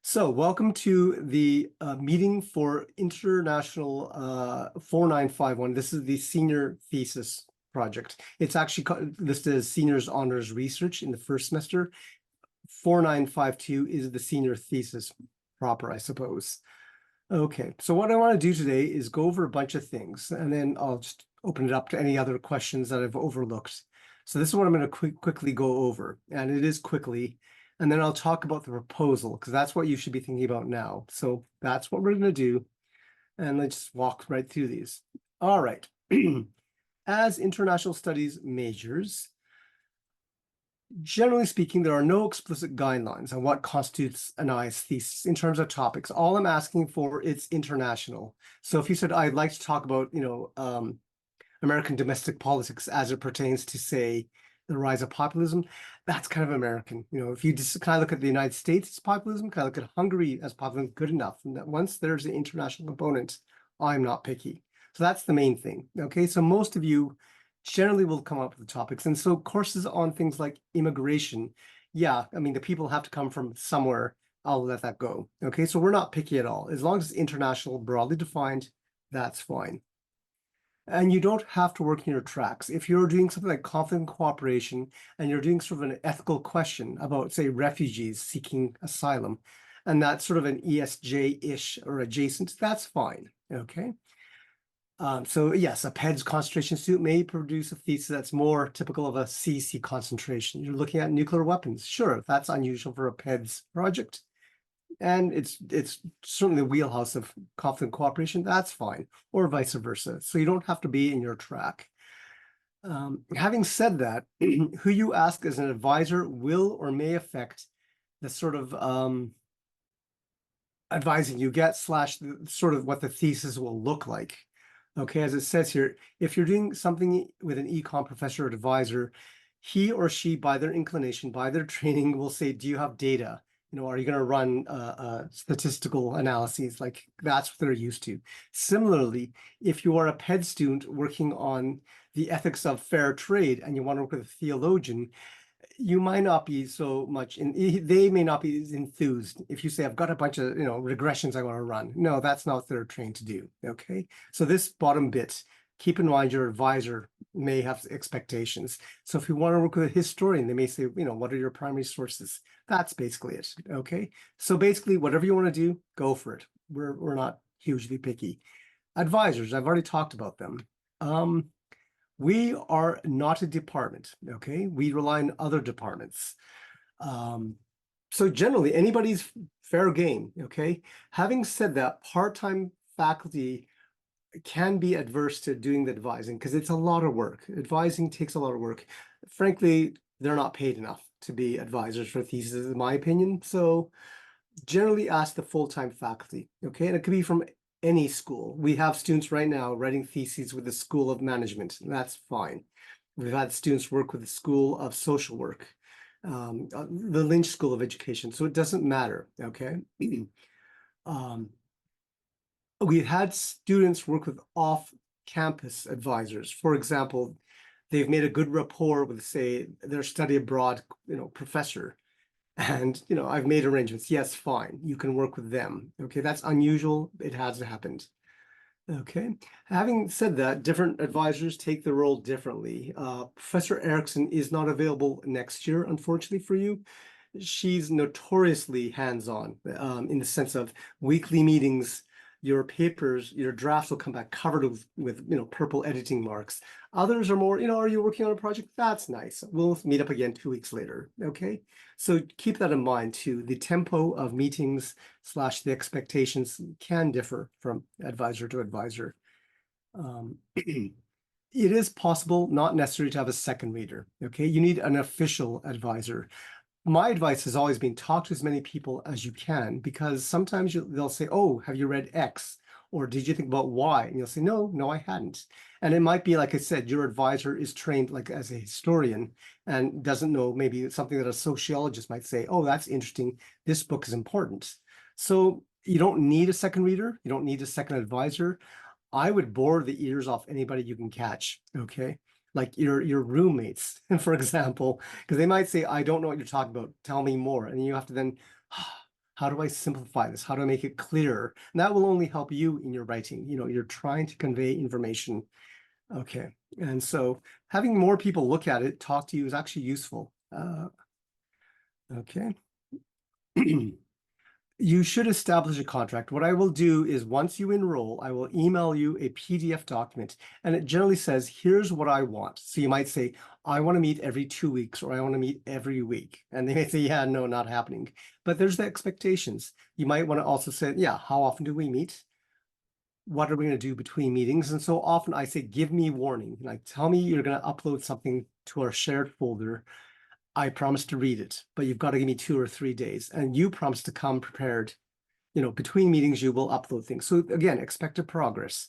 So welcome to the meeting for International 4951. This is the senior thesis project. It's actually listed as Seniors Honors Research in the first semester. 4952 is the senior thesis proper, I suppose. Okay, so what I want to do today is go over a bunch of things, and then I'll just open it up to any other questions that I've overlooked. So this is what I'm going to quickly go over, and it is quickly. And then I'll talk about the proposal, because that's what you should be thinking about now. So that's what we're going to do. And let's just walk right through these. All right. As international studies majors, generally speaking, there are no explicit guidelines on what constitutes an IS thesis in terms of topics. All I'm asking for is international. So if you said, I'd like to talk about, American domestic politics as it pertains to, say, the rise of populism, that's kind of American. If you just kind of look at the United States as populism, kind of look at Hungary as populism, good enough. And that once there's an international component, I'm not picky. So that's the main thing. Okay, so most of you generally will come up with the topics. And so courses on things like immigration, yeah, I mean, the people have to come from somewhere. I'll let that go. Okay, so we're not picky at all. As long as it's international, broadly defined, that's fine. And you don't have to work in your tracks. If you're doing something like conflict and cooperation, and you're doing sort of an ethical question about, say, refugees seeking asylum, and that's sort of an ESJ-ish or adjacent, that's fine, okay? So yes, a PEDS concentration student may produce a thesis that's more typical of a CC concentration. You're looking at nuclear weapons. Sure, that's unusual for a PEDS project. And it's certainly the wheelhouse of conflict and cooperation, that's fine, or vice versa. So you don't have to be in your track. Having said that, who you ask as an advisor will or may affect the sort of advising you get / sort of what the thesis will look like. Okay, as it says here, if you're doing something with an econ professor or advisor, he or she, by their inclination, by their training, will say, do you have data? Are you going to run statistical analyses? Like that's what they're used to. Similarly, if you are a PED student working on the ethics of fair trade and you want to work with a theologian, you might not be so much, they may not be as enthused if you say, I've got a bunch of regressions I want to run. No, that's not what they're trained to do. Okay, so this bottom bit, keep in mind your advisor may have expectations. So if you want to work with a historian, they may say, what are your primary sources? That's basically it. Okay, so basically whatever you want to do, go for it. We're not hugely picky. Advisors, I've already talked about them. We are not a department, okay? We rely on other departments. So generally, anybody's fair game, okay? Having said that, part-time faculty can be adverse to doing the advising because it's a lot of work. Advising takes a lot of work. Frankly, they're not paid enough to be advisors for theses, in my opinion. So generally ask the full-time faculty, okay? And it could be from any school. We have students right now writing theses with the School of Management, and that's fine. We've had students work with the School of Social Work, the Lynch School of Education, so it doesn't matter, okay? We've had students work with off-campus advisors. For example, they've made a good rapport with, say, their study abroad, professor. And, I've made arrangements. Yes, fine. You can work with them. Okay, that's unusual. It has happened. Okay. Having said that, different advisors take the role differently. Professor Erickson is not available next year, unfortunately for you. She's notoriously hands-on in the sense of weekly meetings. Your papers, your drafts will come back covered with purple editing marks. Others are more, are you working on a project? That's nice. We'll meet up again 2 weeks later. Okay. So keep that in mind too. The tempo of meetings / the expectations can differ from advisor to advisor. It is possible, not necessary, to have a second reader. Okay. You need an official advisor. My advice has always been talk to as many people as you can, because sometimes they'll say, oh, have you read X? Or did you think about Y? And you'll say, no, I hadn't. And it might be, like I said, your advisor is trained like as a historian and doesn't know maybe something that a sociologist might say, oh, that's interesting. This book is important. So you don't need a second reader. You don't need a second advisor. I would bore the ears off anybody you can catch, okay? Like your roommates, for example, because they might say, I don't know what you're talking about. Tell me more. And you have to then How do I simplify this? How do I make it clearer? And that will only help you in your writing. You know, you're trying to convey information. Okay. And so having more people look at it, talk to you is actually useful. Okay. You should establish a contract. What I will do is once you enroll, I will email you a PDF document, and it generally says, here's what I want. So you might say, I want to meet every 2 weeks, or I want to meet every week. And they may say, yeah, no, not happening. But there's the expectations. You might want to also say, yeah, how often do we meet? What are we going to do between meetings? And so often I say, give me warning. Like, tell me you're going to upload something to our shared folder. I promise to read it, but you've got to give me 2 or 3 days. And you promise to come prepared. You know, between meetings, you will upload things. So again, expected progress.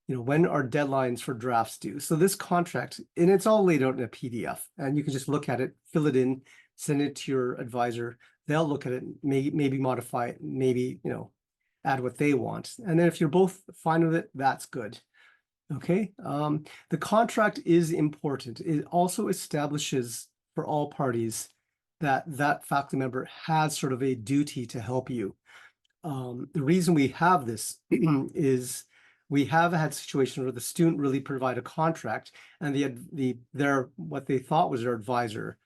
You know, when are deadlines for drafts due? So this contract, and it's all laid out in a PDF, and you can just look at it, fill it in, send it to your advisor. They'll look at it, maybe modify it, maybe, you know, add what they want. And then if you're both fine with it, that's good. Okay. The contract is important. It also establishes for all parties that that faculty member has sort of a duty to help you. The reason we have this is we have had situations where the student really provide a contract, and their what they thought was their advisor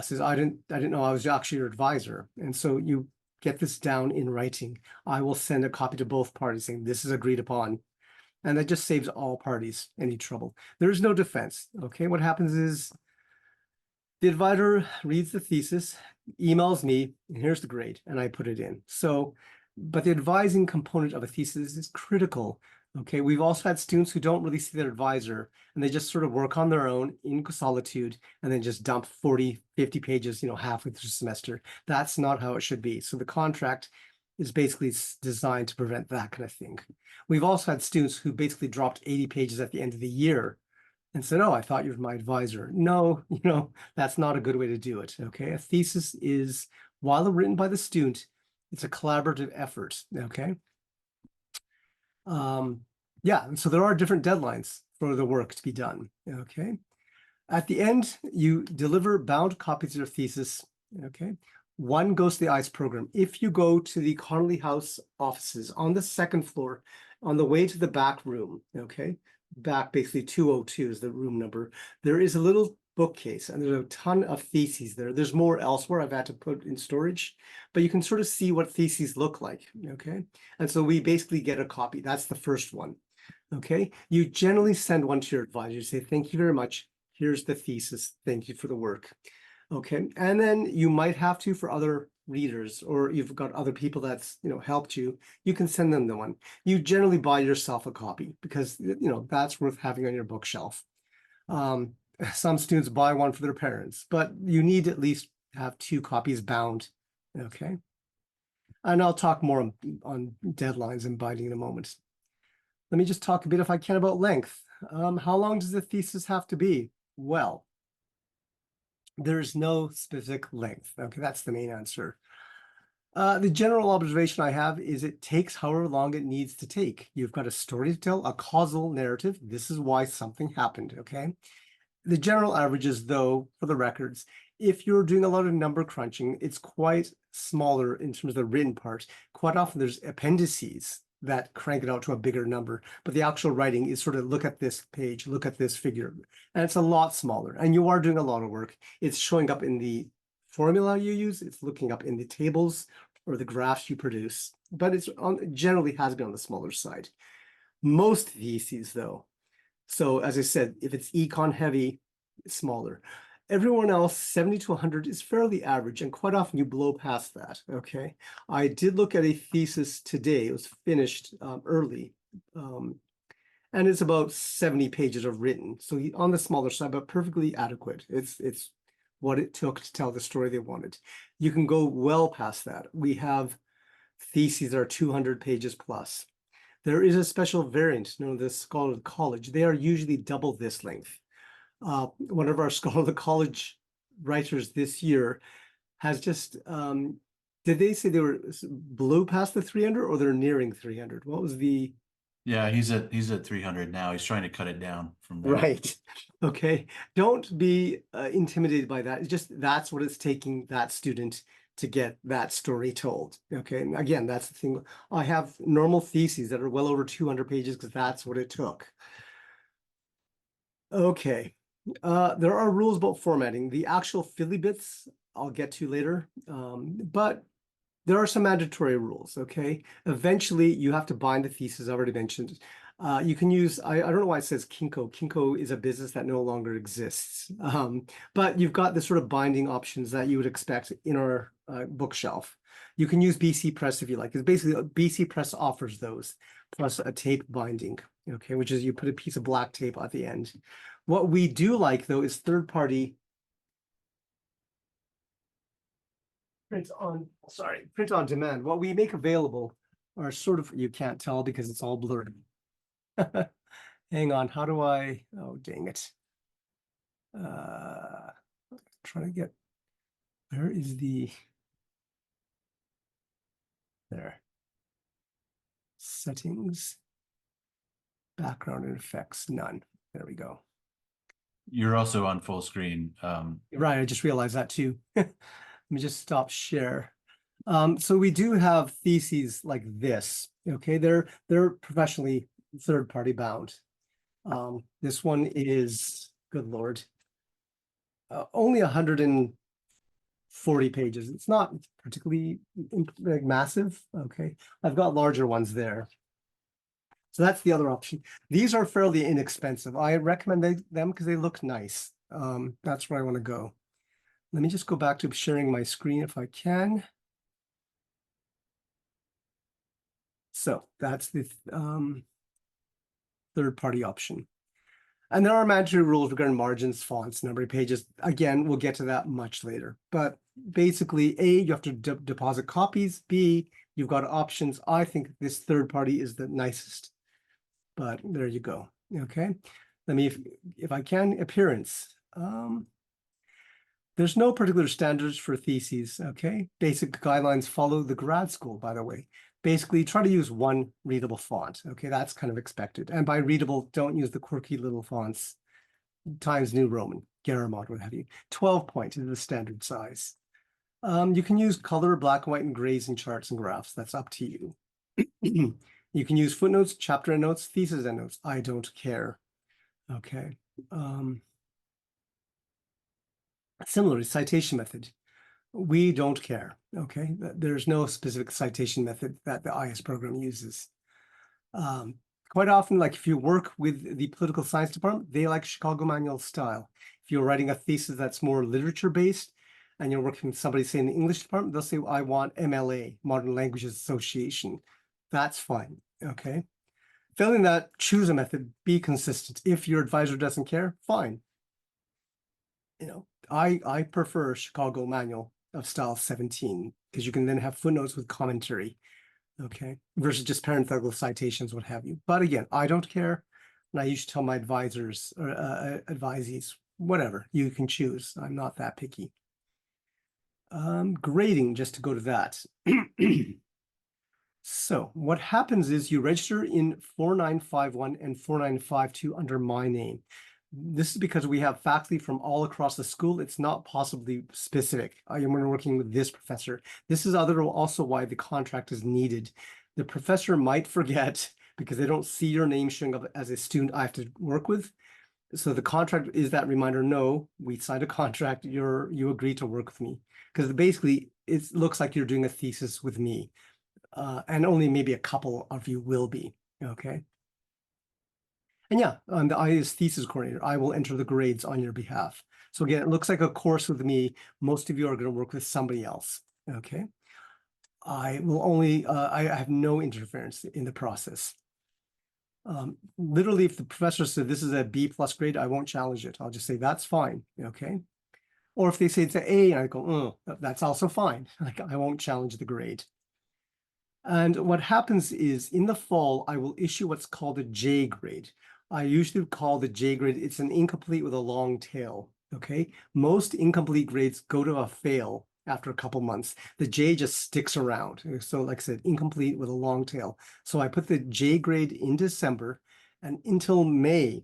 says, I didn't know I was actually your advisor. And so you get this down in writing. I will send a copy to both parties saying this is agreed upon. And that just saves all parties any trouble. There is no defense. Okay, what happens is the advisor reads the thesis, emails me, and here's the grade, and I put it in. So, but the advising component of a thesis is critical. Okay, we've also had students who don't really see their advisor, and they just sort of work on their own in solitude, and then just dump 40, 50 pages, you know, halfway through the semester. That's not how it should be. So the contract is basically designed to prevent that kind of thing. We've also had students who basically dropped 80 pages at the end of the year and said, oh, I thought you were my advisor. No, you know, that's not a good way to do it. Okay. A thesis is, while written by the student, it's a collaborative effort. Okay. Yeah. And so there are different deadlines for the work to be done. Okay. At the end, you deliver bound copies of your thesis. Okay. One goes to the ICE program. If you go to the Connolly House offices on the second floor, on the way to the back room, okay, back basically 202 is the room number, there is a little bookcase and there's a ton of theses there. There's more elsewhere I've had to put in storage, but you can sort of see what theses look like, okay? And so we basically get a copy. That's the first one, okay? You generally send one to your advisor. You say, thank you very much. Here's the thesis. Thank you for the work. Okay, and then you might have to for other readers, or you've got other people that's, you know, helped you, you can send them the one. You generally buy yourself a copy because, you know, that's worth having on your bookshelf. Some students buy one for their parents, but you need to at least have 2 copies bound. Okay, and I'll talk more on deadlines and binding in a moment. Let me just talk a bit, if I can, about length. How long does the thesis have to be? Well, there's no specific length. Okay, that's the main answer. The general observation I have is it takes however long it needs to take. You've got a story to tell, a causal narrative. This is why something happened, okay? The general averages, though, for the records, if you're doing a lot of number crunching, it's quite smaller in terms of the written part. Quite often there's appendices that crank it out to a bigger number, but the actual writing is sort of look at this page, look at this figure, and it's a lot smaller, and you are doing a lot of work. It's showing up in the formula you use, it's looking up in the tables or the graphs you produce, but it's generally has been on the smaller side. Most theses, though, so as I said, if it's econ heavy, it's smaller. Everyone else, 70 to 100 is fairly average, and quite often you blow past that, okay? I did look at a thesis today. It was finished early, and it's about 70 pages of written. So on the smaller side, but perfectly adequate. It's what it took to tell the story they wanted. You can go well past that. We have theses that are 200 pages plus. There is a special variant known as the Scholar of the College. They are usually double this length. One of our Scholar of the College writers this year has just, did they say they were blew past the 300 or they're nearing 300? What was the? Yeah, he's at 300 now. He's trying to cut it down from there. Right. Okay. Don't be intimidated by that. It's just that's what it's taking that student to get that story told. Okay, and again, that's the thing. I have normal theses that are well over 200 pages because that's what it took. Okay, there are rules about formatting. The actual Philly bits I'll get to later, but there are some mandatory rules, okay? Eventually, you have to bind the thesis, I already mentioned. You can use, I don't know why it says Kinko. Kinko is a business that no longer exists. But you've got the sort of binding options that you would expect in our bookshelf. You can use BC Press if you like. It's basically, BC Press offers those, plus a tape binding, okay? Which is you put a piece of black tape at the end. What we do like, though, is third-party print on demand. What we make available are sort of, you can't tell because it's all blurred. Hang on, how do I, oh, dang it. Trying to get, where is the, there. Settings, background and effects, none. There we go. You're also on full screen. Right, I just realized that too. Let me just stop share. So we do have theses like this, okay? They're professionally third-party bound. This one is, good Lord, only 140 pages. It's not particularly like massive, okay? I've got larger ones there. So that's the other option. These are fairly inexpensive. I recommend them because they look nice. That's where I want to go. Let me just go back to sharing my screen if I can. So that's the third-party option. And there are mandatory rules regarding margins, fonts, number of pages. Again, we'll get to that much later. But basically, A, you have to deposit copies. B, you've got options. I think this third party is the nicest. But there you go. Okay. Let me, if I can, appearance. There's no particular standards for theses. Okay. Basic guidelines follow the grad school, by the way. Basically, try to use one readable font. Okay, that's kind of expected. And by readable, don't use the quirky little fonts, Times New Roman, Garamond, what have you. 12 point is the standard size. You can use color, black and white, and grays in charts and graphs. That's up to you. You can use footnotes, chapter endnotes, thesis endnotes. I don't care. Okay. Similarly, citation method. We don't care, okay? There's no specific citation method that the IS program uses. Quite often, like if you work with the political science department, they like Chicago manual style. If you're writing a thesis that's more literature-based and you're working with somebody, say in the English department, they'll say, I want MLA, Modern Languages Association. That's fine, okay? Failing that, choose a method, be consistent. If your advisor doesn't care, fine. You know, I prefer Chicago manual of style 17 because you can then have footnotes with commentary, okay, versus just parenthetical citations, what have you. But again, I don't care, and I usually tell my advisors or advisees, whatever, you can choose. I'm not that picky. Grading, just to go to that. So what happens is you register in 4951 and 4952 under my name. This is because we have faculty from all across the school. It's not possibly specific. I'm working with this professor. This is also why the contract is needed. The professor might forget because they don't see your name showing up as a student I have to work with. So the contract is that reminder, no, we signed a contract, you agree to work with me. Because basically it looks like you're doing a thesis with me. And only maybe a couple of you will be, okay? And yeah, I'm the IS thesis coordinator. I will enter the grades on your behalf. So again, it looks like a course with me. Most of you are going to work with somebody else, okay? I will only, I have no interference in the process. Literally, if the professor said this is a B+ grade, I won't challenge it. I'll just say that's fine, okay? Or if they say it's an A, and I go, that's also fine. Like I won't challenge the grade. And what happens is in the fall, I will issue what's called a J grade. I usually call the J grade, it's an incomplete with a long tail, okay? Most incomplete grades go to a fail after a couple months. The J just sticks around. So like I said, incomplete with a long tail. So I put the J grade in December, and until May,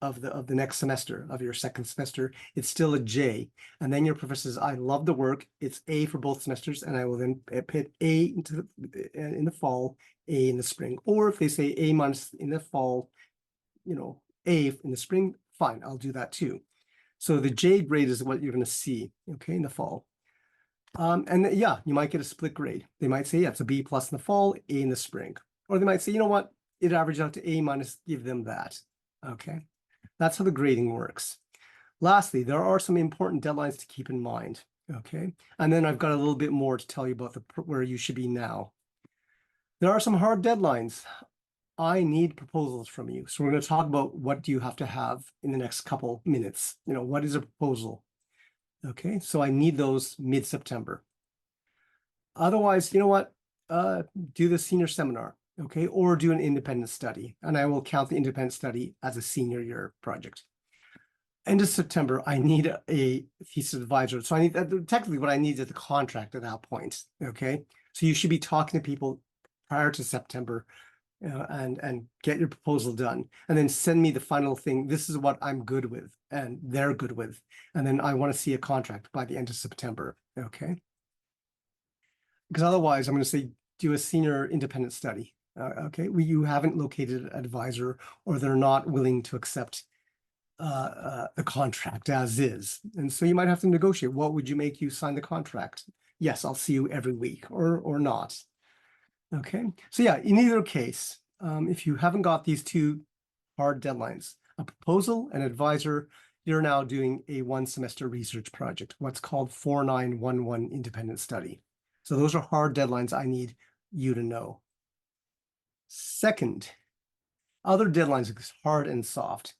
of the next semester of your second semester, it's still a J. And then your professor says, I love the work. It's A for both semesters, and I will then put A in the fall, A in the spring. Or if they say A minus in the fall, A in the spring, fine, I'll do that too. So the J grade is what you're going to see, okay, in the fall. And yeah, you might get a split grade. They might say, yeah, it's a B plus in the fall, A in the spring. Or they might say, you know what, it averages out to A minus, give them that. Okay, that's how the grading works. Lastly, there are some important deadlines to keep in mind. Okay, and then I've got a little bit more to tell you about where you should be now. There are some hard deadlines. I need proposals from you. So we're going to talk about what do you have to have in the next couple minutes. What is a proposal? Okay, so I need those mid-September. Otherwise, you know what? Do the senior seminar, okay, or do an independent study, and I will count the independent study as a senior year project. End of September, I need a thesis advisor. So I need technically what I need is the contract at that point, okay? So you should be talking to people prior to September and get your proposal done, and then send me the final thing. This is what I'm good with and they're good with, and then I want to see a contract by the end of September, okay? Because otherwise I'm going to say do a senior independent study, okay? You haven't located an advisor, or they're not willing to accept the contract as is, and so you might have to negotiate. What would you make you sign the contract? Yes, I'll see you every week, or not. Okay, so yeah, in either case, if you haven't got these two hard deadlines, a proposal, an advisor, you're now doing a one semester research project, what's called 4911 independent study. So those are hard deadlines I need you to know. Second, other deadlines, hard and soft.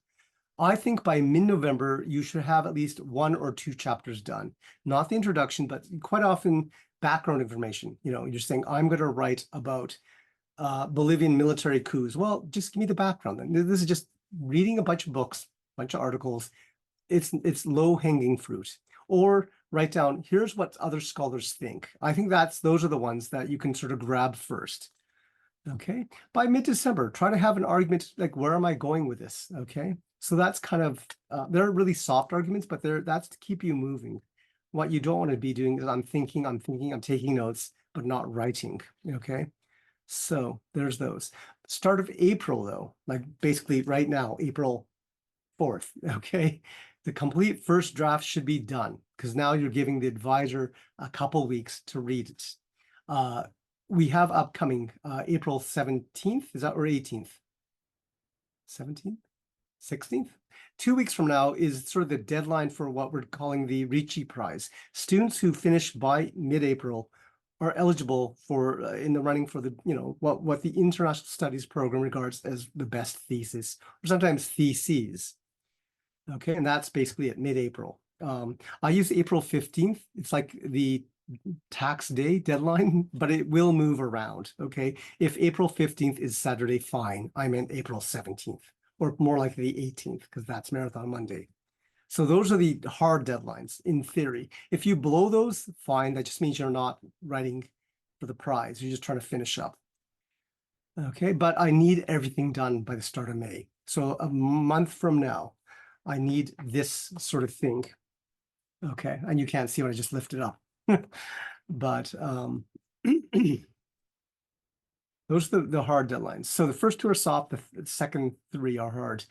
I think by mid-November, you should have at least 1 or 2 chapters done. Not the introduction, but quite often background information. You're saying, I'm going to write about Bolivian military coups. Well, just give me the background. Then this is just reading a bunch of books, bunch of articles. It's low-hanging fruit. Or write down, here's what other scholars think. I think those are the ones that you can sort of grab first. Okay, by mid-December, try to have an argument like, where am I going with this? Okay, so that's kind of, they're really soft arguments, but that's to keep you moving. What you don't want to be doing is I'm taking notes, but not writing. Okay, so there's those. Start of April, though, like basically right now, April 4th. Okay, the complete first draft should be done, because now you're giving the advisor a couple weeks to read it. We have upcoming April 17th, is that, or 18th? 17th? 16th? 2 weeks from now is sort of the deadline for what we're calling the Ricci Prize. Students who finish by mid-April are eligible for in the running for the, what the International Studies Program regards as the best thesis, or sometimes theses. Okay, and that's basically at mid-April. I use April 15th. It's like the tax day deadline, but it will move around. Okay, if April 15th is Saturday, fine. I meant April 17th, or more like the 18th, because that's Marathon Monday. So those are the hard deadlines in theory. If you blow those, fine. That just means you're not writing for the prize. You're just trying to finish up. Okay, but I need everything done by the start of May. So a month from now, I need this sort of thing. Okay, and you can't see what I just lifted up. But those are the hard deadlines. So the first 2 are soft, the second 3 are hard.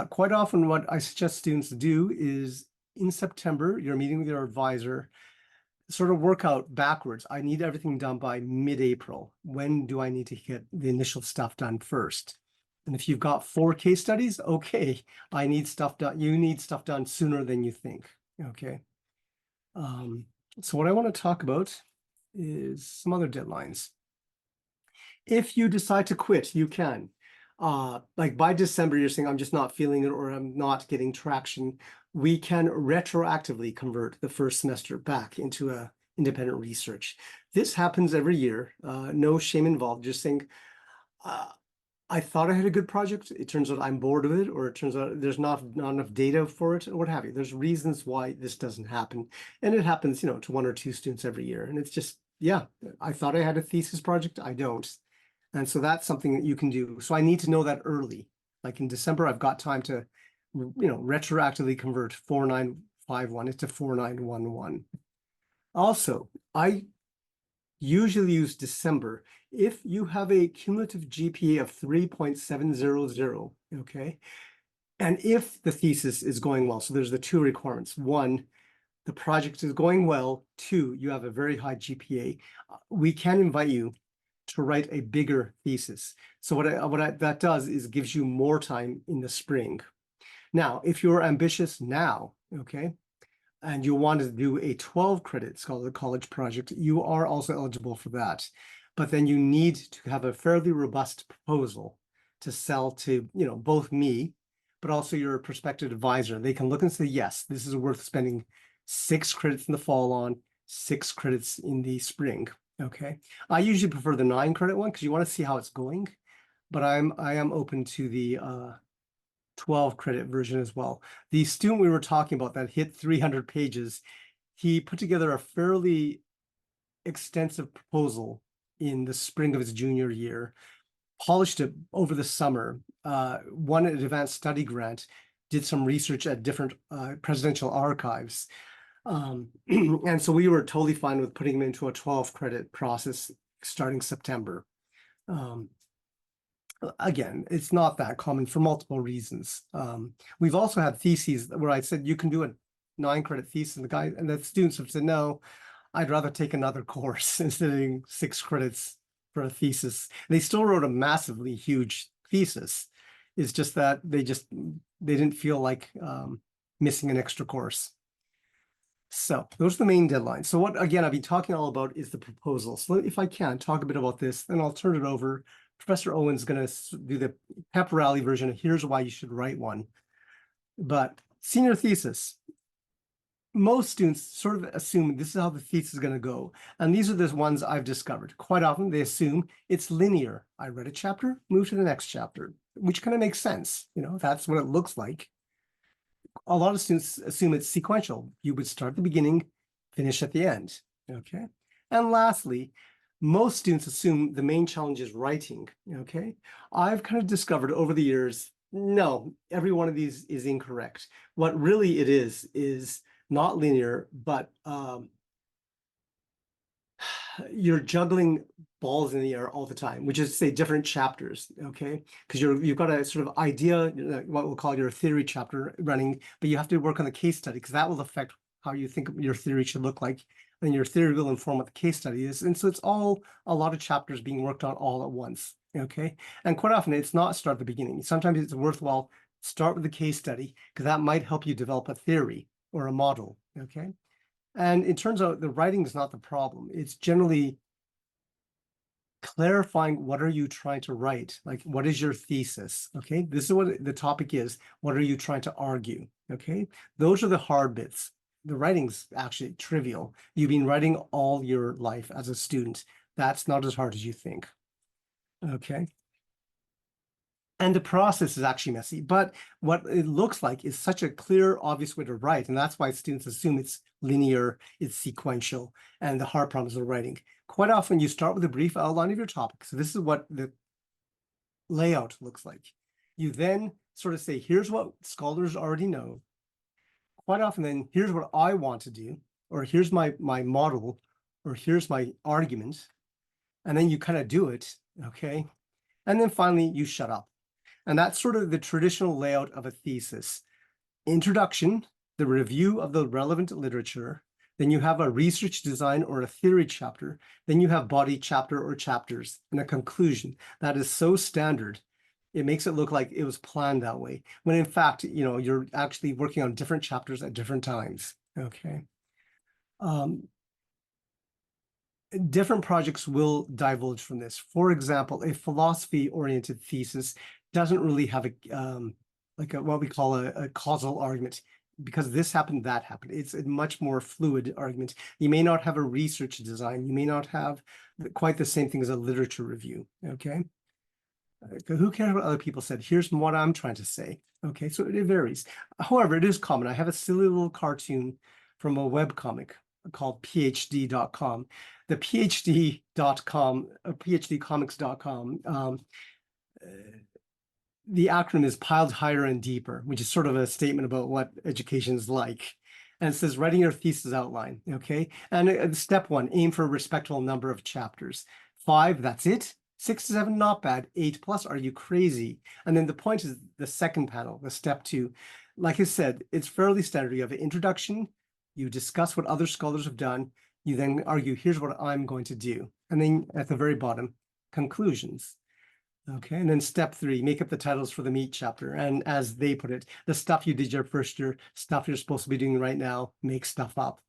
Quite often what I suggest students do is in September, you're meeting with your advisor, sort of work out backwards. I need everything done by mid-April. When do I need to get the initial stuff done first? And if you've got 4 case studies, okay, I need stuff done. You need stuff done sooner than you think. Okay. So what I want to talk about is some other deadlines. If you decide to quit, you can. Like by December, you're saying, I'm just not feeling it, or I'm not getting traction. We can retroactively convert the first semester back into a independent research. This happens every year. No shame involved. Just saying, I thought I had a good project. It turns out I'm bored with it, or it turns out there's not enough data for it, or what have you. There's reasons why this doesn't happen. And it happens, to 1 or 2 students every year. And it's just, yeah, I thought I had a thesis project. I don't. And so that's something that you can do. So I need to know that early. Like in December, I've got time to retroactively convert 4951 into 4911. Also, I usually use December. If you have a cumulative GPA of 3.700, okay, and if the thesis is going well, so there's the two requirements. One, the project is going well. Two, you have a very high GPA. We can invite you to write a bigger thesis. So that does is gives you more time in the spring. Now, if you're ambitious now, okay, and you want to do a 12 credit scholar college project, you are also eligible for that. But then you need to have a fairly robust proposal to sell to, both me, but also your prospective advisor. They can look and say, yes, this is worth spending 6 credits in the fall on, 6 credits in the spring. Okay. I usually prefer the 9 credit one because you want to see how it's going, but I am open to the 12 credit version as well. The student we were talking about that hit 300 pages, he put together a fairly extensive proposal in the spring of his junior year, polished it over the summer, won an advanced study grant, did some research at different presidential archives. And so we were totally fine with putting him into a 12 credit process starting September. Again, it's not that common for multiple reasons. We've also had theses where I said you can do a 9 credit thesis, and the students have said, no, I'd rather take another course instead of doing 6 credits for a thesis. And they still wrote a massively huge thesis. It's just that they didn't feel like missing an extra course. So those are the main deadlines. So what, again, I've been talking all about is the proposal. So if I can talk a bit about this, then I'll turn it over. Professor Owens is going to do the pep rally version of here's why you should write one. But senior thesis, most students sort of assume this is how the thesis is going to go. And these are the ones I've discovered. Quite often they assume it's linear. I read a chapter, move to the next chapter, which kind of makes sense. That's what it looks like. A lot of students assume it's sequential. You would start at the beginning, finish at the end, okay? And lastly, most students assume the main challenge is writing, okay? I've kind of discovered over the years, no, every one of these is incorrect. What really it is not linear, but you're juggling balls in the air all the time, which is to say different chapters, okay? Because you've got a sort of idea, what we'll call your theory chapter running, but you have to work on the case study because that will affect how you think your theory should look like, and your theory will inform what the case study is. And so it's all a lot of chapters being worked on all at once, okay? And quite often it's not start at the beginning. Sometimes it's worthwhile start with the case study because that might help you develop a theory or a model, okay? And it turns out the writing is not the problem. It's generally clarifying what are you trying to write? Like, what is your thesis? Okay, this is what the topic is. What are you trying to argue? Okay, those are the hard bits. The writing's actually trivial. You've been writing all your life as a student. That's not as hard as you think. Okay. And the process is actually messy, but what it looks like is such a clear, obvious way to write. And that's why students assume it's linear, it's sequential, and the hard problems are writing. Quite often you start with a brief outline of your topic. So this is what the layout looks like. You then sort of say, here's what scholars already know. Quite often then, here's what I want to do, or here's my model, or here's my argument. And then you kind of do it, okay? And then finally you shut up. And that's sort of the traditional layout of a thesis. Introduction, the review of the relevant literature, then you have a research design or a theory chapter, then you have body chapter or chapters, and a conclusion. That is so standard. It makes it look like it was planned that way, when in fact, you're actually working on different chapters at different times, okay? Different projects will divulge from this. For example, a philosophy-oriented thesis doesn't really have what we call a causal argument. Because this happened, that happened. It's a much more fluid argument. You may not have a research design. You may not have quite the same thing as a literature review, okay? Who cares what other people said? Here's what I'm trying to say, okay? So it varies. However, it is common. I have a silly little cartoon from a webcomic called phd.com. The phd.com, phdcomics.com, the acronym is piled higher and deeper, which is sort of a statement about what education is like. And it says writing your thesis outline, okay? And step 1, aim for a respectable number of chapters. 5, that's it. 6 to 7, not bad. 8 plus, are you crazy? And then the point is the second panel, the step 2. Like I said, it's fairly standard. You have an introduction, you discuss what other scholars have done, you then argue, here's what I'm going to do. And then at the very bottom, conclusions. Okay, and then step 3, make up the titles for the meat chapter. And as they put it, the stuff you did your first year, stuff you're supposed to be doing right now, make stuff up.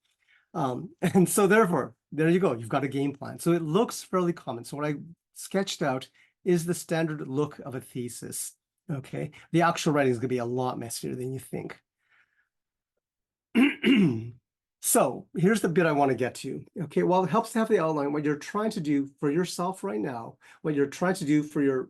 And so therefore, there you go, you've got a game plan. So it looks fairly common. So what I sketched out is the standard look of a thesis. Okay, the actual writing is going to be a lot messier than you think. So here's the bit I want to get to. Okay, well, it helps to have the outline. What you're trying to do for yourself right now, what you're trying to do for your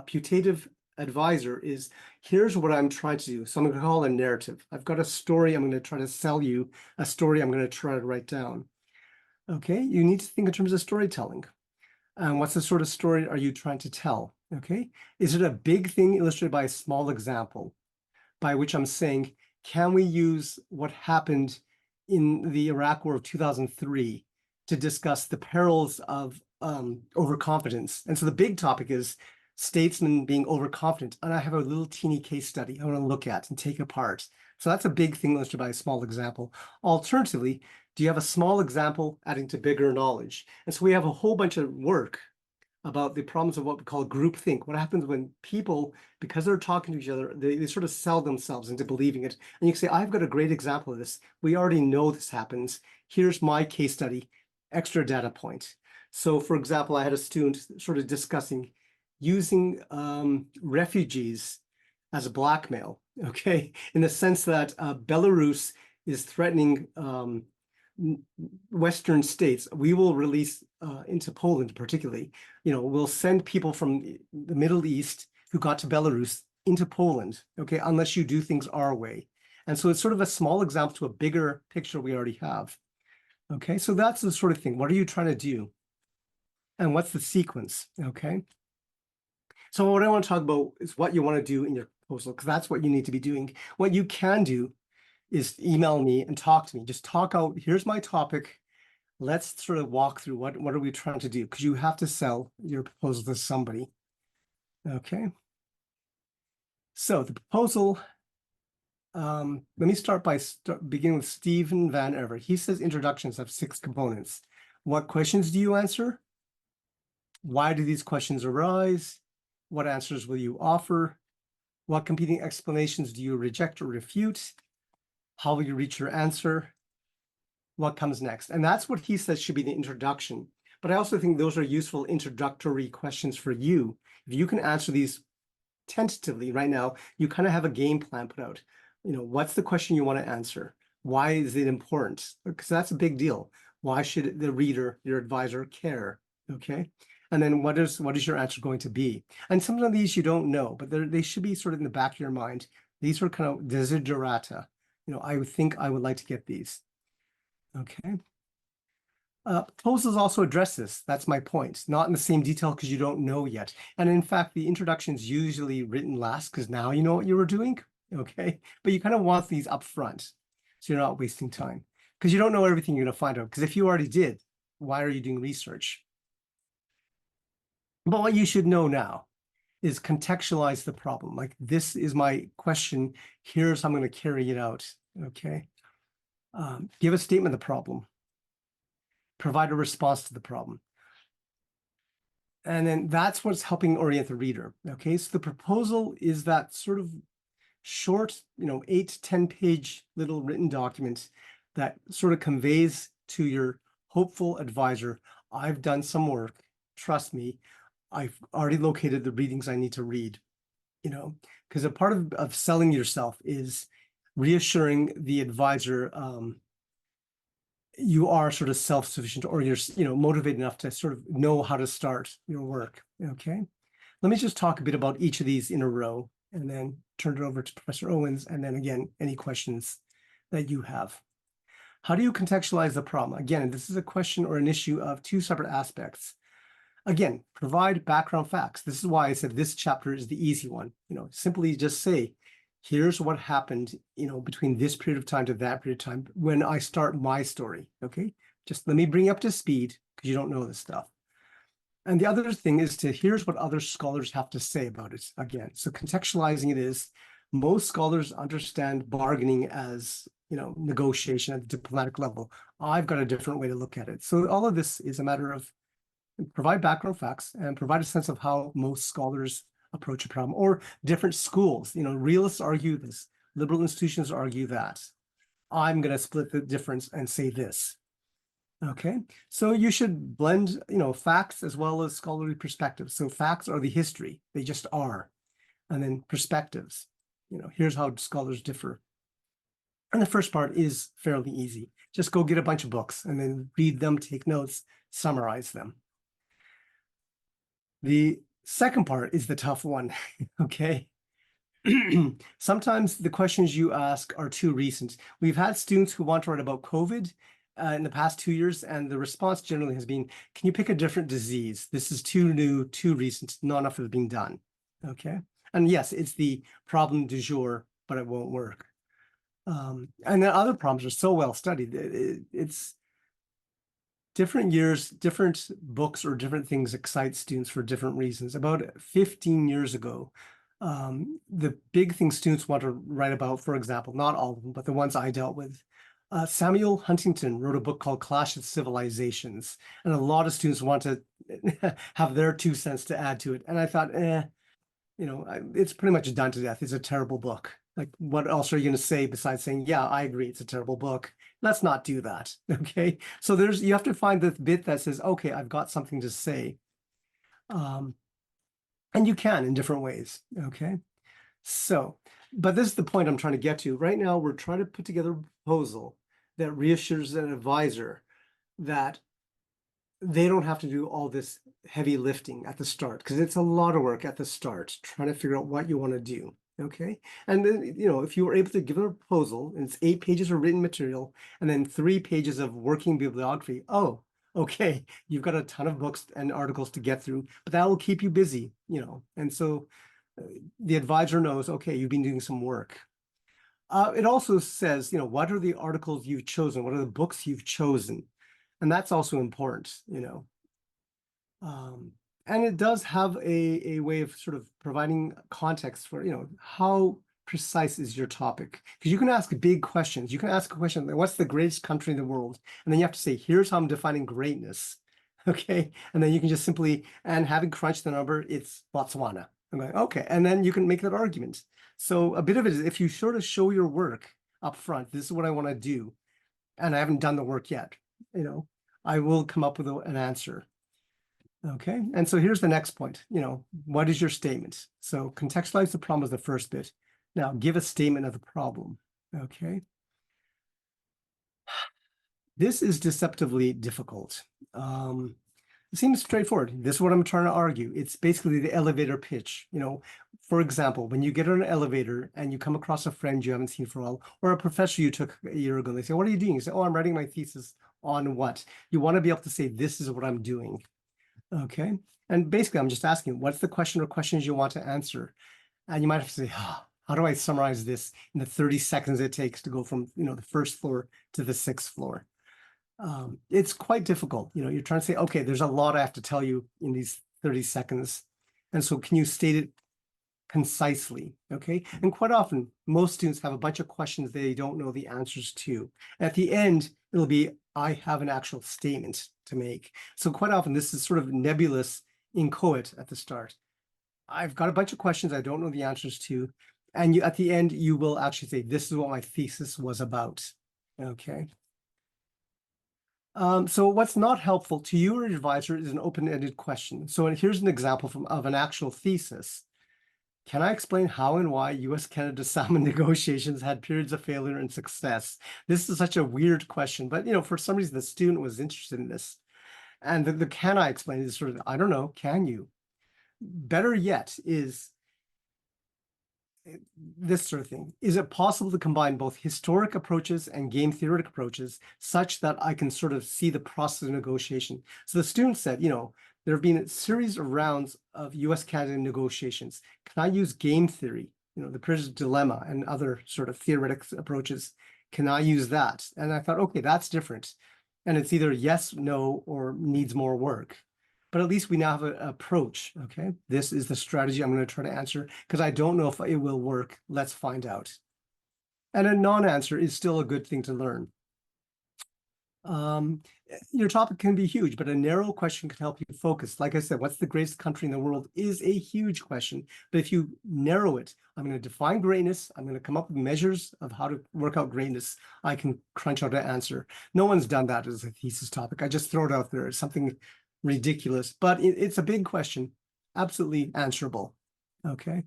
putative advisor is, here's what I'm trying to do. So I'm going to call it a narrative. I've got a story. I'm going to try to sell you a story I'm going to try to write down. Okay, you need to think in terms of storytelling. And what's the sort of story are you trying to tell? Okay, is it a big thing illustrated by a small example? By which I'm saying, can we use what happened in the Iraq War of 2003 to discuss the perils of overconfidence? And so the big topic is statesmen being overconfident. And I have a little teeny case study I want to look at and take apart. So that's a big thing illustrated by a small example. Alternatively, do you have a small example adding to bigger knowledge? And so we have a whole bunch of work about the problems of what we call groupthink. What happens when people, because they're talking to each other, they sort of sell themselves into believing it. And you can say, I've got a great example of this. We already know this happens. Here's my case study, extra data point. So for example, I had a student sort of discussing using refugees as a blackmail, okay? In the sense that Belarus is threatening Western states. We will release into Poland particularly, we'll send people from the Middle East who got to Belarus into Poland, okay, unless you do things our way. And so it's sort of a small example to a bigger picture we already have. Okay, so that's the sort of thing. What are you trying to do? And what's the sequence, okay? So what I want to talk about is what you want to do in your proposal, because that's what you need to be doing. What you can do is email me and talk to me. Just talk out, here's my topic. Let's sort of walk through what are we trying to do? Because you have to sell your proposal to somebody. Okay. So the proposal, let me start by beginning with Stephen Van Ever. He says introductions have 6 components. What questions do you answer? Why do these questions arise? What answers will you offer? What competing explanations do you reject or refute? How will you reach your answer? What comes next? And that's what he says should be the introduction. But I also think those are useful introductory questions for you. If you can answer these tentatively right now, you kind of have a game plan put out. What's the question you want to answer? Why is it important? Because that's a big deal. Why should the reader, your advisor, care? Okay. And then what is your answer going to be? And some of these you don't know, but they should be sort of in the back of your mind. These are kind of desiderata. I would think I would like to get these. Okay. Proposals also address this. That's my point. Not in the same detail because you don't know yet. And in fact, the introduction is usually written last because now you know what you were doing. Okay. But you kind of want these up front so you're not wasting time because you don't know everything you're going to find out. Because if you already did, why are you doing research? But what you should know now is contextualize the problem. Like, this is my question. Here's how I'm going to carry it out. Okay. Give a statement of the problem. Provide a response to the problem. And then that's what's helping orient the reader. Okay, so the proposal is that sort of short, 8 to 10 page little written document that sort of conveys to your hopeful advisor, I've done some work, trust me, I've already located the readings I need to read, because a part of selling yourself is reassuring the advisor you are sort of self-sufficient, or you're motivated enough to sort of know how to start your work. Okay, let me just talk a bit about each of these in a row and then turn it over to Professor Owens, and then again any questions that you have. How do you contextualize the problem? Again, this is a question or an issue of 2 separate aspects. Again, provide background facts. This is why I said this chapter is the easy one. Simply just say, here's what happened, between this period of time to that period of time when I start my story. Okay, just let me bring you up to speed because you don't know this stuff. And the other thing is here's what other scholars have to say about it again. So contextualizing it is, most scholars understand bargaining as, negotiation at the diplomatic level. I've got a different way to look at it. So all of this is a matter of provide background facts and provide a sense of how most scholars approach a problem, or different schools. Realists argue this, liberal institutions argue that. I'm going to split the difference and say this. Okay, so you should blend, facts as well as scholarly perspectives. So facts are the history, they just are. And then perspectives, here's how scholars differ. And the first part is fairly easy. Just go get a bunch of books and then read them, take notes, summarize them. The second part is the tough one, okay? Sometimes the questions you ask are too recent. We've had students who want to write about COVID in the past 2 years, and the response generally has been, can you pick a different disease? This is too new, too recent, not enough has been done, okay? And yes, it's the problem du jour, but it won't work. And the other problems are so well studied. It's different years, different books or different things excite students for different reasons. About 15 years ago, the big thing students want to write about, for example, not all of them, but the ones I dealt with, Samuel Huntington wrote a book called Clash of Civilizations, and a lot of students want to have their 2 cents to add to it. And I thought, it's pretty much done to death. It's a terrible book. Like, what else are you going to say besides saying, yeah, I agree, it's a terrible book? Let's not do that, okay? So you have to find the bit that says, okay, I've got something to say. And you can in different ways, okay? So, but this is the point I'm trying to get to. Right now, we're trying to put together a proposal that reassures an advisor that they don't have to do all this heavy lifting at the start, because it's a lot of work at the start, trying to figure out what you want to do. Okay. And then, if you were able to give a proposal and it's 8 pages of written material and then 3 pages of working bibliography, oh, okay, you've got a ton of books and articles to get through, but that will keep you busy, and so the advisor knows, okay, you've been doing some work. It also says, what are the articles you've chosen? What are the books you've chosen? And that's also important, and it does have a way of sort of providing context for, how precise is your topic? Because you can ask big questions. You can ask a question like, what's the greatest country in the world? And then you have to say, here's how I'm defining greatness. Okay. And then you can just simply, and having crunched the number, it's Botswana. I'm going, okay. And then you can make that argument. So a bit of it is, if you sort of show your work up front, this is what I want to do, and I haven't done the work yet, I will come up with an answer. Okay, and so here's the next point. What is your statement? So contextualize the problem as the first bit. Now give a statement of the problem. Okay. This is deceptively difficult. It seems straightforward. This is what I'm trying to argue. It's basically the elevator pitch. For example, when you get on an elevator and you come across a friend you haven't seen for a while, or a professor you took a year ago, and they say, what are you doing? You say, oh, I'm writing my thesis on what? You want to be able to say, this is what I'm doing. Okay. And basically, I'm just asking, what's the question or questions you want to answer? And you might have to say, how do I summarize this in the 30 seconds it takes to go from, the first floor to the 6th floor? It's quite difficult. You're trying to say, okay, there's a lot I have to tell you in these 30 seconds. And so can you state it concisely? Okay. And quite often, most students have a bunch of questions they don't know the answers to. At the end, it'll be, I have an actual statement to make. So quite often, this is sort of nebulous, inchoate at the start. I've got a bunch of questions I don't know the answers to. And at the end, you will actually say, this is what my thesis was about. Okay. So what's not helpful to you or your advisor is an open-ended question. So here's an example of an actual thesis. Can I explain how and why U.S.-Canada salmon negotiations had periods of failure and success? This is such a weird question, but for some reason the student was interested in this. And the can I explain is sort of, I don't know, can you? Better yet is this sort of thing. Is it possible to combine both historic approaches and game theoretic approaches such that I can sort of see the process of negotiation? So the student said, there have been a series of rounds of US-Canada negotiations. Can I use game theory, the prisoner's dilemma and other sort of theoretic approaches? Can I use that? And I thought, okay, that's different. And it's either yes, no, or needs more work. But at least we now have an approach, okay? This is the strategy I'm going to try to answer because I don't know if it will work. Let's find out. And a non-answer is still a good thing to learn. Your topic can be huge, but a narrow question can help you focus. Like I said, what's the greatest country in the world is a huge question. But if you narrow it, I'm going to define greatness. I'm going to come up with measures of how to work out greatness. I can crunch out an answer. No one's done that as a thesis topic. I just throw it out there. It's something ridiculous, but it's a big question, absolutely answerable. Okay,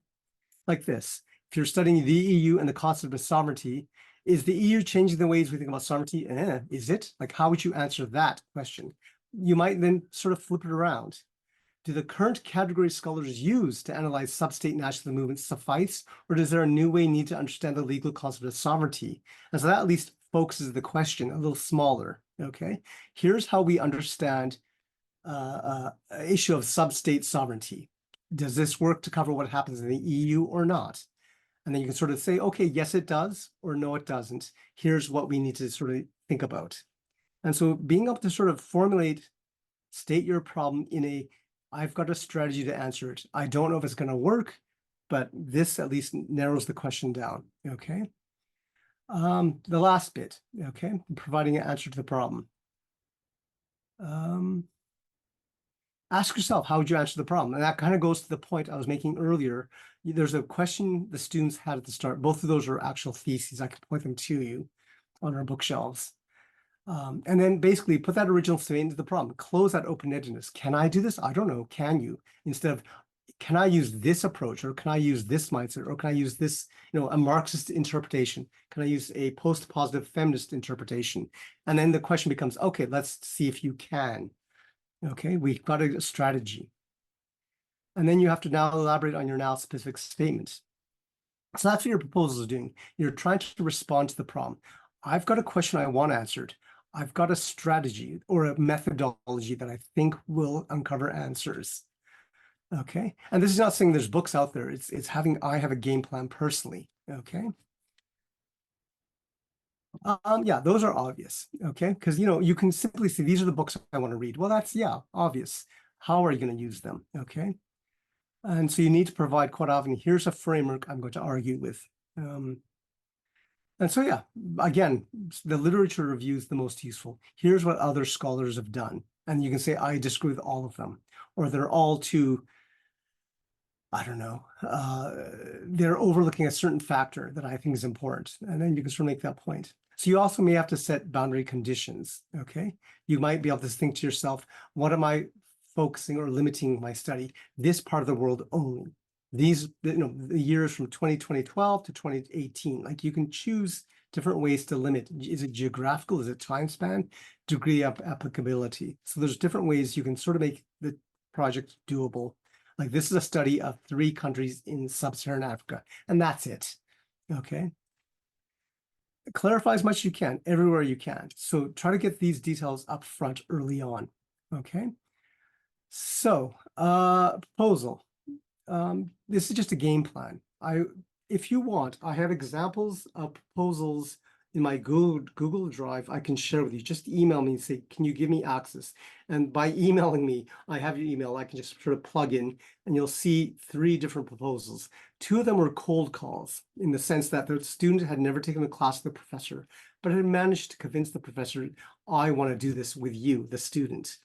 like this. If you're studying the EU and the concept of sovereignty, is the EU changing the ways we think about sovereignty? Is it? Like, how would you answer that question? You might then sort of flip it around. Do the current category scholars use to analyze sub-state national movements suffice, or does there a new way need to understand the legal concept of sovereignty? And so that at least focuses the question a little smaller, okay? Here's how we understand issue of sub-state sovereignty. Does this work to cover what happens in the EU or not? And then you can sort of say, okay, yes, it does, or no, it doesn't. Here's what we need to sort of think about. And so being able to sort of formulate, state your problem in a, I've got a strategy to answer it. I don't know if it's going to work, but this at least narrows the question down, okay? The last bit, okay, providing an answer to the problem. Ask yourself, how would you answer the problem? And that kind of goes to the point I was making earlier. There's a question the students had at the start. Both of those are actual theses. I can point them to you on our bookshelves. And then basically put that original statement into the problem. Close that open-endedness. Can I do this? I don't know. Can you? Instead of, can I use this approach, or can I use this mindset, or can I use this, a Marxist interpretation? Can I use a post-positive feminist interpretation? And then the question becomes, okay, let's see if you can. Okay, we've got a strategy. And then you have to now elaborate on your now specific statements. So that's what your proposal is doing. You're trying to respond to the problem. I've got a question I want answered. I've got a strategy or a methodology that I think will uncover answers. Okay, and this is not saying there's books out there. It's having, I have a game plan personally. Okay. Yeah, those are obvious, okay? Because, you can simply say, these are the books I want to read. Well, that's, yeah, obvious. How are you going to use them, okay? And so you need to provide quite often, here's a framework I'm going to argue with. And so, yeah, again, the literature review is the most useful. Here's what other scholars have done. And you can say, I disagree with all of them, or they're all too, I don't know, they're overlooking a certain factor that I think is important. And then you can sort of make that point. So you also may have to set boundary conditions, okay? You might be able to think to yourself, what am I focusing or limiting my study? This part of the world only. These, the years from 2012 to 2018, like you can choose different ways to limit. Is it geographical? Is it time span? Degree of applicability. So there's different ways you can sort of make the project doable. Like this is a study of 3 countries in sub-Saharan Africa, and that's it, okay? Clarify as much as you can, everywhere you can. So try to get these details up front early on, okay? So, proposal. This is just a game plan. If you want, I have examples of proposals in my Google Drive I can share with you. Just email me and say, can you give me access? And by emailing me, I have your email. I can just sort of plug in and you'll see 3 different proposals. 2 of them were cold calls in the sense that the student had never taken a class with the professor, but had managed to convince the professor, I want to do this with you, the student.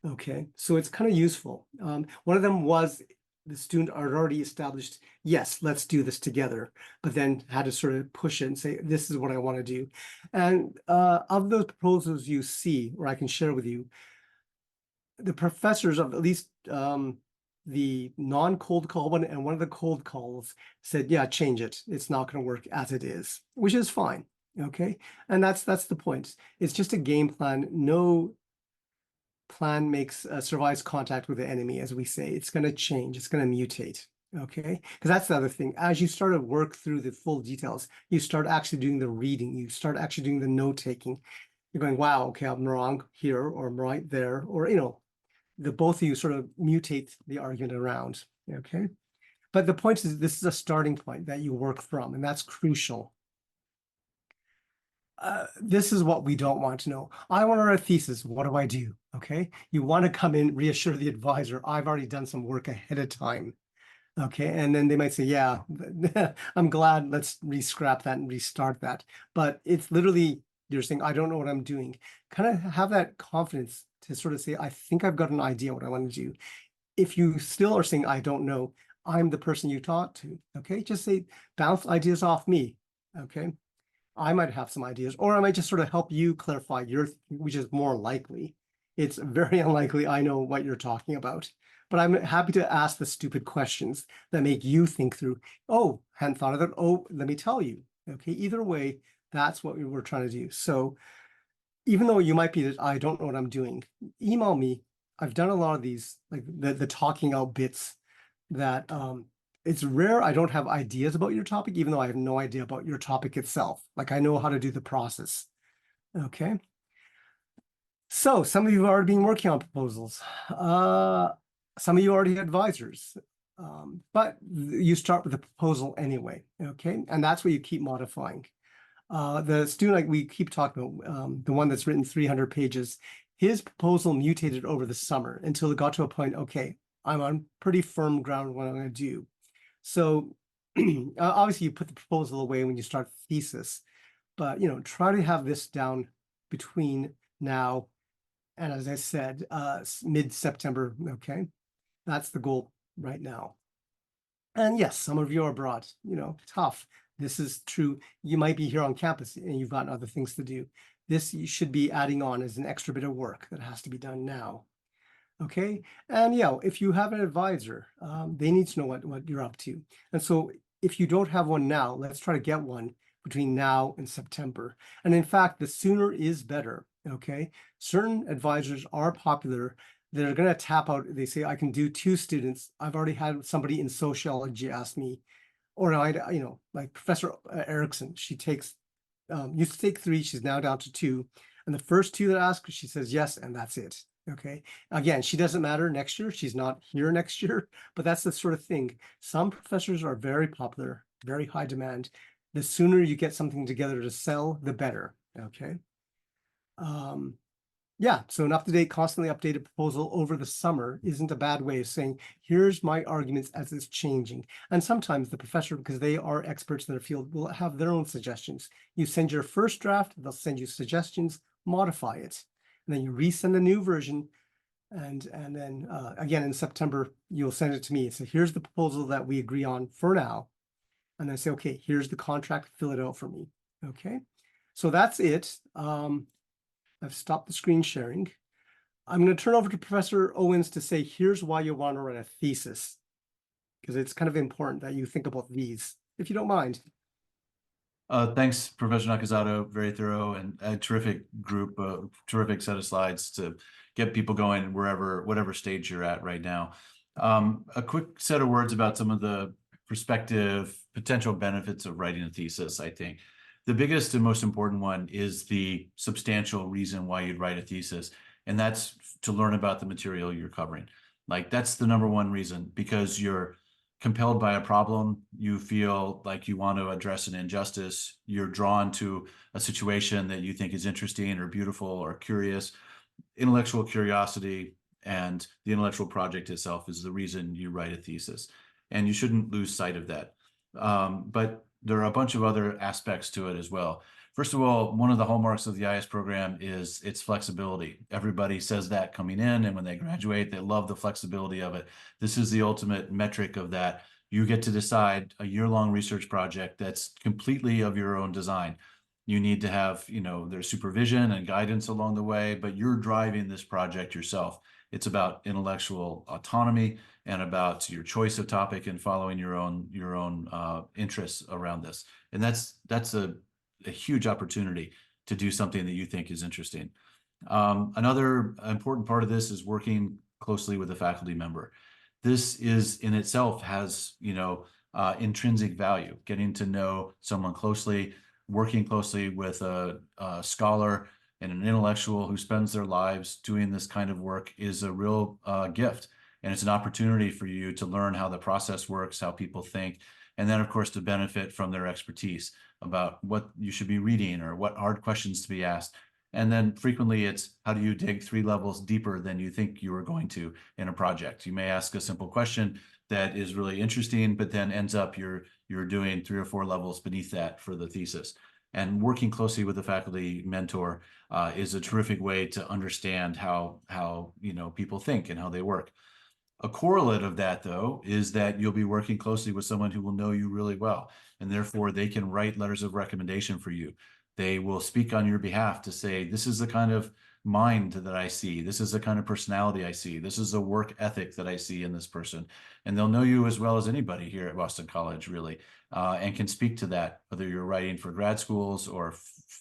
Okay, so it's kind of useful. One of them was the student had already established, yes, let's do this together, but then had to sort of push it and say, this is what I want to do. And of those proposals you see, or I can share with you, the professors of at least the non-cold call one and one of the cold calls said, yeah, change it. It's not going to work as it is, which is fine. Okay, and that's the point. It's just a game plan. No plan survives contact with the enemy, as we say. It's going to change. It's going to mutate. Okay, because that's the other thing. As you start to work through the full details, you start actually doing the reading. You start actually doing the note taking. You're going, wow, okay, I'm wrong here, or I'm right there, or the both of you sort of mutate the argument around, okay? But the point is, this is a starting point that you work from, and that's crucial. This is what we don't want to know. I want to write a thesis. What do I do? Okay. You want to come in, reassure the advisor. I've already done some work ahead of time. Okay. And then they might say, yeah, I'm glad. Let's re-scrap that and restart that. But it's literally, you're saying, I don't know what I'm doing. Kind of have that confidence to sort of say, I think I've got an idea what I want to do. If you still are saying, I don't know, I'm the person you talk to. Okay. Just say, bounce ideas off me. Okay. I might have some ideas, or I might just sort of help you clarify your, which is more likely. It's very unlikely I know what you're talking about, but I'm happy to ask the stupid questions that make you think through, oh, hadn't thought of that. Oh, let me tell you. Okay, either way, that's what we were trying to do. So even though you might be that I don't know what I'm doing, email me. I've done a lot of these, like the talking out bits that it's rare I don't have ideas about your topic, even though I have no idea about your topic itself. Like I know how to do the process. Okay. So some of you have already been working on proposals. Some of you already have advisors. But you start with a proposal anyway. Okay. And that's where you keep modifying. The student like we keep talking about, the one that's written 300 pages, his proposal mutated over the summer until it got to a point, okay, I'm on pretty firm ground what I'm going to do. So obviously you put the proposal away when you start the thesis, but try to have this down between now and, as I said, mid-September. Okay, that's the goal right now. And yes, some of you are abroad, tough. This is true. You might be here on campus and you've got other things to do. This you should be adding on as an extra bit of work that has to be done now. Okay. And if you have an advisor, they need to know what you're up to. And so if you don't have one now, let's try to get one between now and September. And in fact, the sooner is better. Okay. Certain advisors are popular. They're going to tap out. They say, I can do 2 students. I've already had somebody in sociology ask me, or like Professor Erickson, she takes, used to take 3, she's now down to 2. And the first 2 that ask, she says yes, and that's it. Okay. Again, she doesn't matter next year. She's not here next year, but that's the sort of thing. Some professors are very popular, very high demand. The sooner you get something together to sell, the better. Okay. Yeah, so an up-to-date, constantly updated proposal over the summer isn't a bad way of saying, here's my arguments as it's changing. And sometimes the professor, because they are experts in their field, will have their own suggestions. You send your first draft, they'll send you suggestions, modify it. And then you resend a new version. And then again, in September, you'll send it to me. So here's the proposal that we agree on for now. And then say, okay, here's the contract, fill it out for me. Okay, so that's it. I've stopped the screen sharing. I'm going to turn over to Professor Owens to say, here's why you want to write a thesis, because it's kind of important that you think about these, if you don't mind. Thanks, Professor Nakazato. Very thorough and a terrific group, terrific set of slides to get people going whatever stage you're at right now. A quick set of words about some of the prospective potential benefits of writing a thesis, I think. The biggest and most important one is the substantial reason why you'd write a thesis, and that's to learn about the material you're covering. Like that's the number one reason, because you're compelled by a problem, you feel like you want to address an injustice, you're drawn to a situation that you think is interesting or beautiful or curious. Intellectual curiosity and the intellectual project itself is the reason you write a thesis, and you shouldn't lose sight of that. But there are a bunch of other aspects to it as well. First of all, one of the hallmarks of the IS program is its flexibility. Everybody says that coming in, and when they graduate, they love the flexibility of it. This is the ultimate metric of that. You get to decide a year-long research project that's completely of your own design. You need to have, there's supervision and guidance along the way, but you're driving this project yourself. It's about intellectual autonomy and about your choice of topic and following your own interests around this. And that's a huge opportunity to do something that you think is interesting. Another important part of this is working closely with a faculty member. This is in itself has, intrinsic value, getting to know someone closely, working closely with a scholar And an intellectual who spends their lives doing this kind of work is a real gift. And it's an opportunity for you to learn how the process works, how people think, and then, of course, to benefit from their expertise about what you should be reading or what hard questions to be asked. And then frequently it's how do you dig 3 levels deeper than you think you were going to in a project. You may ask a simple question that is really interesting, but then ends up you're doing 3 or 4 levels beneath that for the thesis. And working closely with the faculty mentor is a terrific way to understand how people think and how they work. A correlate of that, though, is that you'll be working closely with someone who will know you really well, and therefore they can write letters of recommendation for you. They will speak on your behalf to say, this is the kind of mind that I see. This is the kind of personality I see. This is the work ethic that I see in this person. And they'll know you as well as anybody here at Boston College, really, and can speak to that, whether you're writing for grad schools or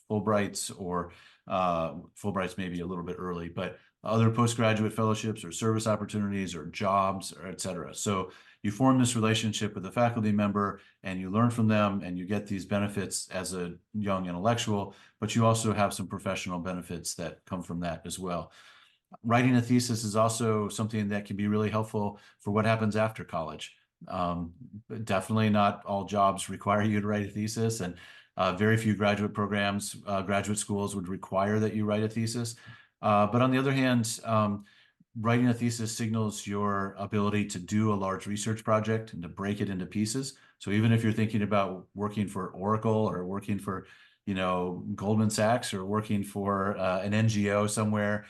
Fulbrights or Fulbright's maybe a little bit early, but other postgraduate fellowships or service opportunities or jobs, or et cetera. So you form this relationship with a faculty member and you learn from them and you get these benefits as a young intellectual, but you also have some professional benefits that come from that as well. Writing a thesis is also something that can be really helpful for what happens after college. Definitely not all jobs require you to write a thesis, and very few graduate programs, graduate schools would require that you write a thesis. But on the other hand, writing a thesis signals your ability to do a large research project and to break it into pieces. So even if you're thinking about working for Oracle or working for, Goldman Sachs or working for an NGO somewhere,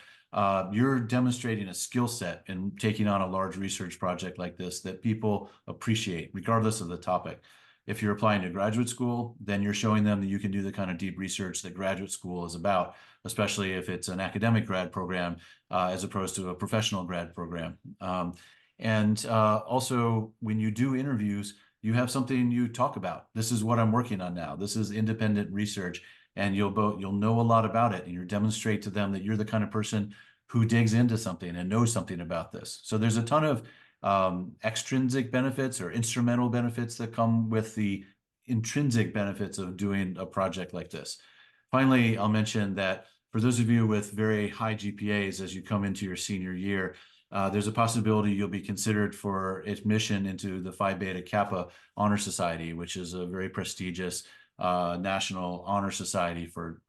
you're demonstrating a skill set in taking on a large research project like this that people appreciate, regardless of the topic. If you're applying to graduate school, then you're showing them that you can do the kind of deep research that graduate school is about, especially if it's an academic grad program as opposed to a professional grad program. Also, when you do interviews, you have something you talk about. This is what I'm working on now. This is independent research, and you'll know a lot about it, and you demonstrate to them that you're the kind of person who digs into something and knows something about this. So there's a ton of extrinsic benefits or instrumental benefits that come with the intrinsic benefits of doing a project like this. Finally, I'll mention that for those of you with very high GPAs as you come into your senior year, there's a possibility you'll be considered for admission into the Phi Beta Kappa Honor Society, which is a very prestigious national honor society. For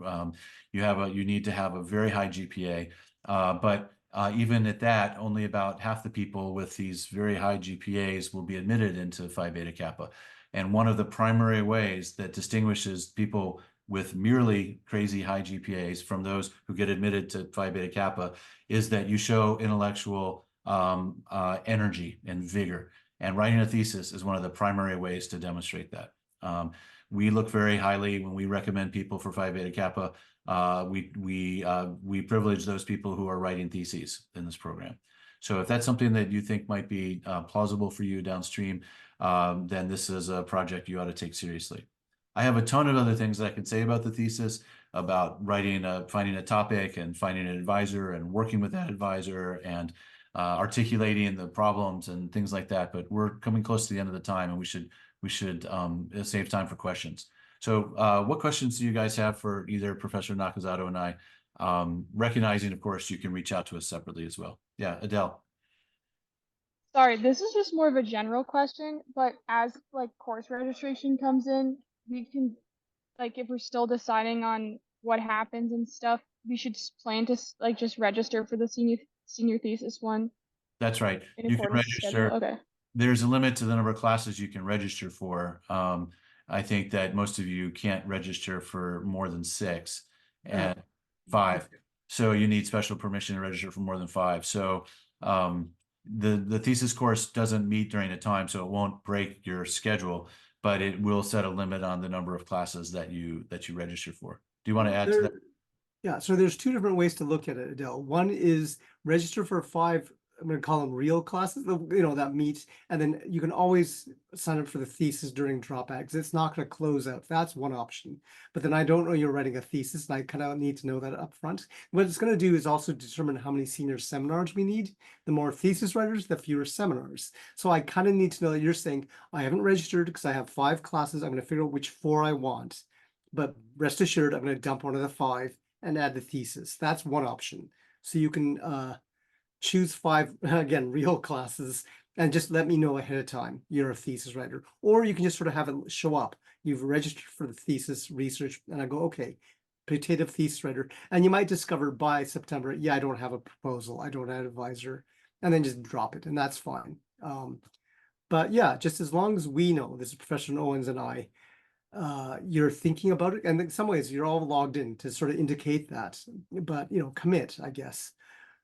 you need to have a very high GPA, but even at that, only about half the people with these very high GPAs will be admitted into Phi Beta Kappa. And one of the primary ways that distinguishes people with merely crazy high GPAs from those who get admitted to Phi Beta Kappa is that you show intellectual energy and vigor. And writing a thesis is one of the primary ways to demonstrate that. We look very highly when we recommend people for Phi Beta Kappa. We privilege those people who are writing theses in this program. So if that's something that you think might be plausible for you downstream, then this is a project you ought to take seriously. I have a ton of other things that I can say about the thesis, about finding a topic and finding an advisor and working with that advisor and articulating the problems and things like that. But we're coming close to the end of the time, and we should save time for questions. So what questions do you guys have for either Professor Nakazato and I? Recognizing, of course, you can reach out to us separately as well. Yeah, Adele. Sorry, this is just more of a general question, but as course registration comes in, we can if we're still deciding on what happens and stuff, we should plan to just register for the senior thesis one That's right. in You can accordance to schedule. register. Okay. There's a limit to the number of classes you can register for. I think that most of you can't register for more than 6 and 5. So you need special permission to register for more than 5. So the thesis course doesn't meet during a time, so it won't break your schedule, but it will set a limit on the number of classes that you register for. Do you want to add to that? Yeah, so there's 2 different ways to look at it, Adele. One is register for 5, I'm going to call them real classes, that meet, and then you can always sign up for the thesis during dropout because it's not going to close out. That's one option. But then I don't know you're writing a thesis, and I kind of need to know that up front. What it's going to do is also determine how many senior seminars we need. The more thesis writers, the fewer seminars. So I kind of need to know that you're saying, I haven't registered because I have 5 classes. I'm going to figure out which 4 I want. But rest assured, I'm going to dump one of the 5 and add the thesis. That's one option. So you can choose 5, again, real classes, and just let me know ahead of time you're a thesis writer. Or you can just sort of have it show up. You've registered for the thesis research, and I go, okay, potato thesis writer. And you might discover by September, yeah, I don't have a proposal, I don't have an advisor, and then just drop it, and that's fine. But yeah, just as long as we know, this is Professor Owens and I, you're thinking about it, and in some ways you're all logged in to sort of indicate that, but commit, I guess.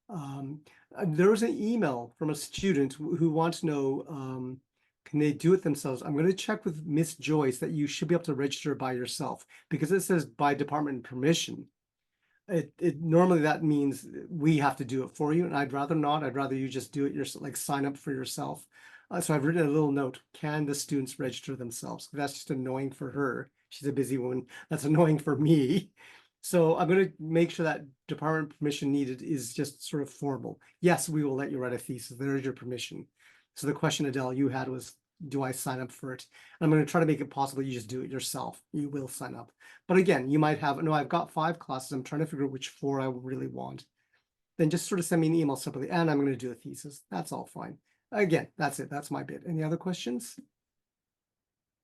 There was an email from a student who wants to know, can they do it themselves? I'm going to check with Miss Joyce that you should be able to register by yourself, because it says by department permission. It normally that means we have to do it for you, and I'd rather not. I'd rather you just do it yourself, like sign up for yourself. So I've written a little note: can the students register themselves? That's just annoying for her. She's a busy woman. That's annoying for me. So I'm going to make sure that department permission needed is just sort of formal. Yes, we will let you write a thesis. There is your permission. So the question, Adele, you had was, do I sign up for it? And I'm going to try to make it possible you just do it yourself. You will sign up. But again, you might have, no, I've got 5 classes. I'm trying to figure out which 4 I really want. Then just sort of send me an email separately, and I'm going to do a thesis. That's all fine. Again, that's it. That's my bit. Any other questions?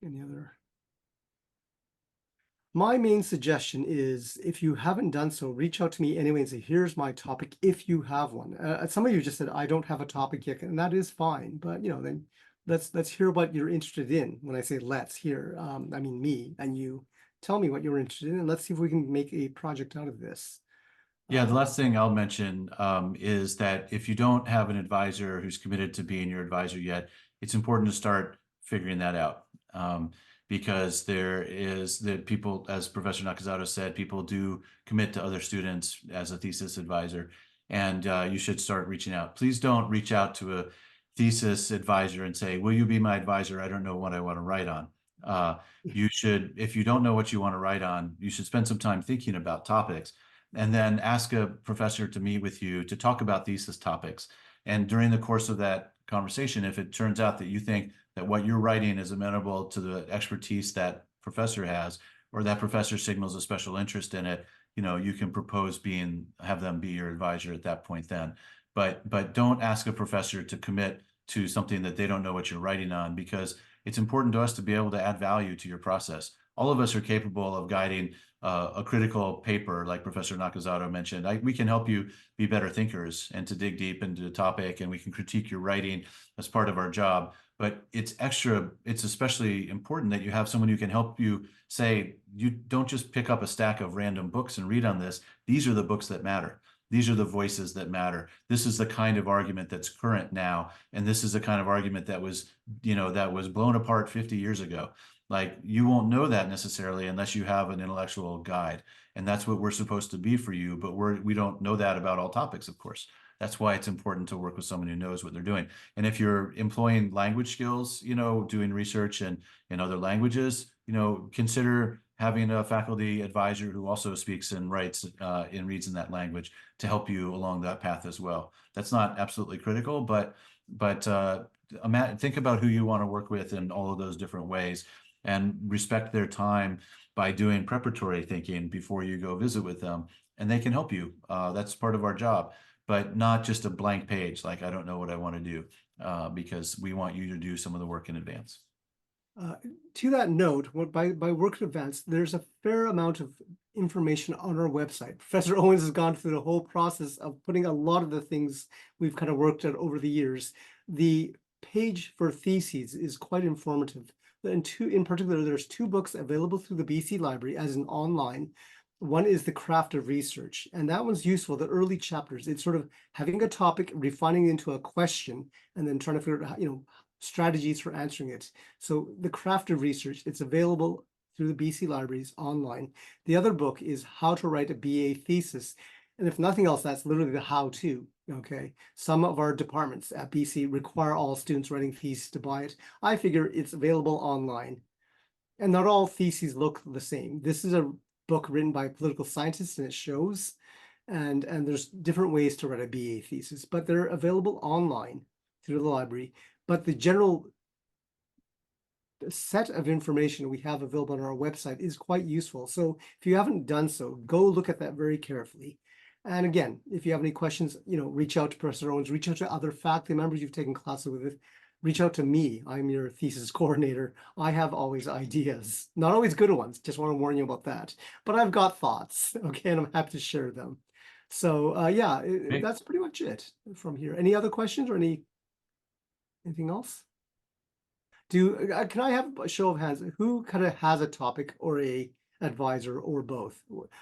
Any other? My main suggestion is, if you haven't done so, reach out to me anyway and say, here's my topic, if you have one. Some of you just said, I don't have a topic yet, and that is fine. But, then let's hear what you're interested in. When I say let's hear, I mean me and you. Tell me what you're interested in, and let's see if we can make a project out of this. Yeah, the last thing I'll mention is that if you don't have an advisor who's committed to being your advisor yet, it's important to start figuring that out. Because there is that people, as Professor Nakazato said, people do commit to other students as a thesis advisor, and you should start reaching out. Please don't reach out to a thesis advisor and say, will you be my advisor? I don't know what I want to write on. You should, if you don't know what you want to write on, you should spend some time thinking about topics, and then ask a professor to meet with you to talk about thesis topics. And during the course of that conversation, if it turns out that you think that what you're writing is amenable to the expertise that professor has, or that professor signals a special interest in it, you can propose have them be your advisor at that point then. But don't ask a professor to commit to something that they don't know what you're writing on, because it's important to us to be able to add value to your process. All of us are capable of guiding a critical paper, like Professor Nakazato mentioned. We can help you be better thinkers and to dig deep into the topic, and we can critique your writing as part of our job. But it's especially important that you have someone who can help you say, you don't just pick up a stack of random books and read on this. These are the books that matter. These are the voices that matter. This is the kind of argument that's current now. And this is the kind of argument that was blown apart 50 years ago. Like, you won't know that necessarily unless you have an intellectual guide. And that's what we're supposed to be for you. But we don't know that about all topics, of course. That's why it's important to work with someone who knows what they're doing. And if you're employing language skills, doing research in other languages, consider having a faculty advisor who also speaks and writes and reads in that language to help you along that path as well. That's not absolutely critical, but think about who you want to work with in all of those different ways, and respect their time by doing preparatory thinking before you go visit with them. And they can help you. That's part of our job, but not just a blank page like, I don't know what I want to do, because we want you to do some of the work in advance. To that note, by work in advance, there's a fair amount of information on our website. Professor Owens has gone through the whole process of putting a lot of the things we've kind of worked at over the years. The page for theses is quite informative. In particular, there's 2 books available through the BC Library as an online. One is The Craft of Research, and that one's useful. The early chapters, it's sort of having a topic, refining it into a question, and then trying to figure out how, strategies for answering it. So The Craft of Research, it's available through the BC Libraries online. The other book is How to Write a BA Thesis. And if nothing else, that's literally the how-to, okay? Some of our departments at BC require all students writing theses to buy it. I figure it's available online. And not all theses look the same. This is a book written by political scientists, and it shows. And there's different ways to write a BA thesis, but they're available online through the library. But the general set of information we have available on our website is quite useful. So if you haven't done so, go look at that very carefully. And again, if you have any questions, reach out to Professor Owens, reach out to other faculty members you've taken classes with. Reach out to me. I'm your thesis coordinator. I have always ideas, not always good ones. Just want to warn you about that. But I've got thoughts, okay, and I'm happy to share them. So yeah, Great. that's pretty much it from here. Any other questions or anything else? Can I have a show of hands? Who kind of has a topic or a advisor or both?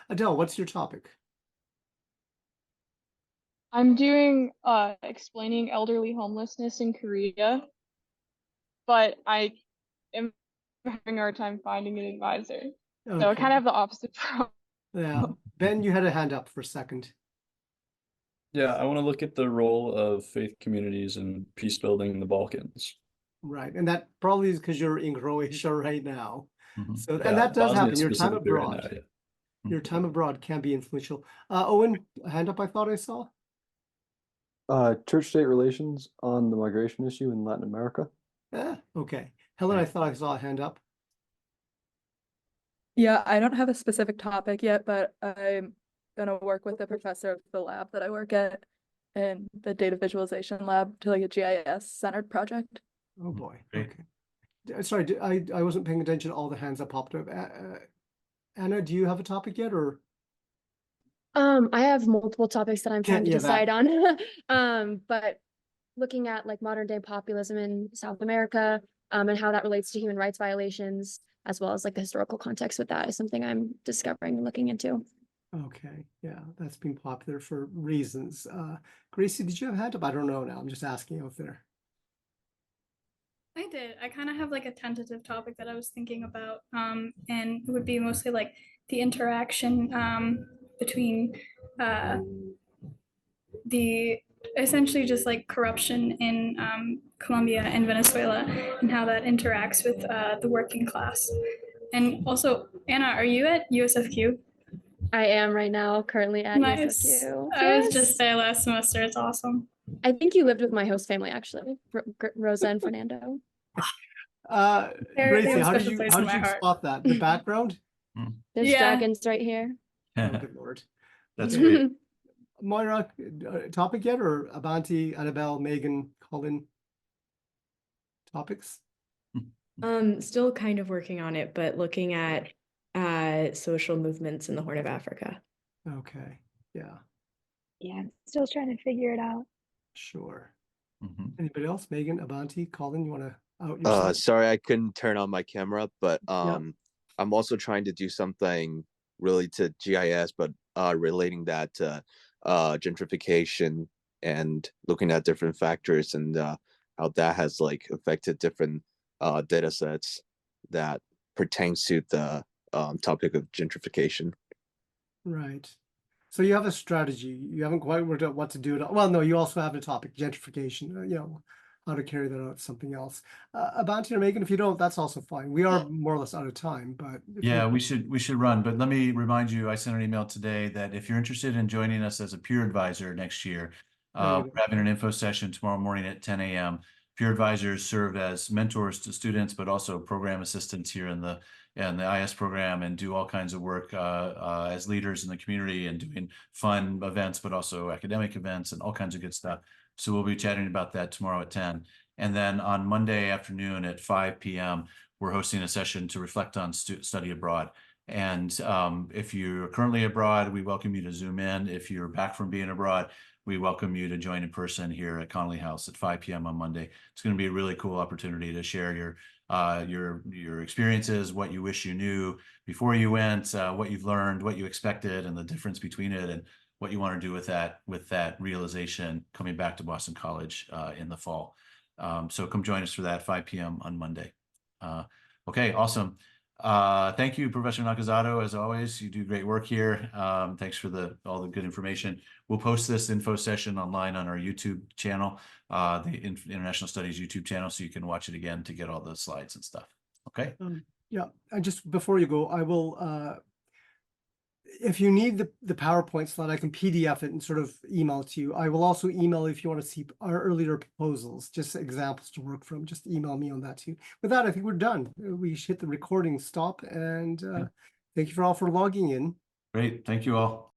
Adele, what's your topic? I'm doing explaining elderly homelessness in Korea, but I am having a hard time finding an advisor. So I Okay. kind of have the opposite problem. Yeah. Ben, you had a hand up for a second. Yeah, I want to look at the role of faith communities in peace building in the Balkans. Right. And that probably is because you're in Croatia right now. Mhm. So, Yeah, and that does Bosnia happen. Your time specifically right abroad. now, yeah. Your time abroad can be influential. Owen, a hand up I thought I saw. Church-state relations on the migration issue in Latin America. Okay. Helen, I thought I saw a hand up. Yeah, I don't have a specific topic yet, but I'm gonna work with the professor of the lab that I work at in the data visualization lab to like a GIS centered project. Oh boy. Great. Okay. Sorry, I wasn't paying attention to all the hands that popped up. Anna, do you have a topic yet, or? I have multiple topics that I'm trying to Yeah, that. decide on. But looking at like modern day populism in South America, and how that relates to human rights violations, as well as like the historical context with that is something I'm discovering and looking into. Okay, yeah, that's been popular for reasons. Gracie, did you have a hand up? I don't know now. I'm just asking out there. I did. I kind of have like a tentative topic that I was thinking about, and it would be mostly like the interaction between the essentially just like corruption in Colombia and Venezuela and how that interacts with the working class. And also, Anna, are you at USFQ? I am right now currently at Nice. USFQ. I was just there last semester. It's awesome. I think you lived with my host family actually, Rosa and Fernando. Gracie, have a how did special you place in my heart. spot that? The background? There's Yeah. dragons right here. Oh, good Lord. That's great. Moira, topic yet, or Abanti, Annabelle, Megan, Colin? Topics? Still kind of working on it, but looking at social movements in the Horn of Africa. Okay, yeah, Yeah, I'm still trying to figure it out. sure. Mhm. Anybody else? Megan, Abanti, Colin, you want to out yourself? Sorry, I couldn't turn on my camera, but Yeah. I'm also trying to do something related to GIS, but relating that to gentrification and looking at different factors and how that has like affected different data sets that pertains to the topic of gentrification. Right. So you have a strategy. You haven't quite worked out what to do. Well, no, you also have a topic, gentrification, how to carry that out, something else. Abanti or Megan, if you don't, that's also fine. We are more or less out of time, but if Yeah, you- we should run, but let me remind you, I sent an email today that if you're interested in joining us as a peer advisor next year, There you we're having an info session tomorrow morning at 10 a.m. Peer advisors serve as mentors to students, but also program assistants here in the IS program and do all kinds of work as leaders in the community and doing fun events, but also academic events and all kinds of good stuff. So we'll be chatting about that tomorrow at 10. And then on Monday afternoon at 5 p.m., we're hosting a session to reflect on study abroad. And if you're currently abroad, we welcome you to Zoom in. If you're back from being abroad, we welcome you to join in person here at Connolly House at 5 p.m. on Monday. It's going to be a really cool opportunity to share your experiences, what you wish you knew before you went, what you've learned, what you expected, and the difference between it, and what you want to do with that realization coming back to Boston College in the fall. So come join us for that 5 p.m. on Monday. Okay, awesome. Thank you, Professor Nakazato. As always, you do great work here. Thanks for all the good information. We'll post this info session online on our YouTube channel, the International Studies YouTube channel, so you can watch it again to get all the slides and stuff. Okay. Yeah, and just before you go, I will. if you need the PowerPoint slide, I can PDF it and sort of email it to you. I will also email if you want to see our earlier proposals, just examples to work from. Just email me on that too. With that, I think we're done. We should hit the recording stop, and thank you for all for logging in. Great. Thank you all.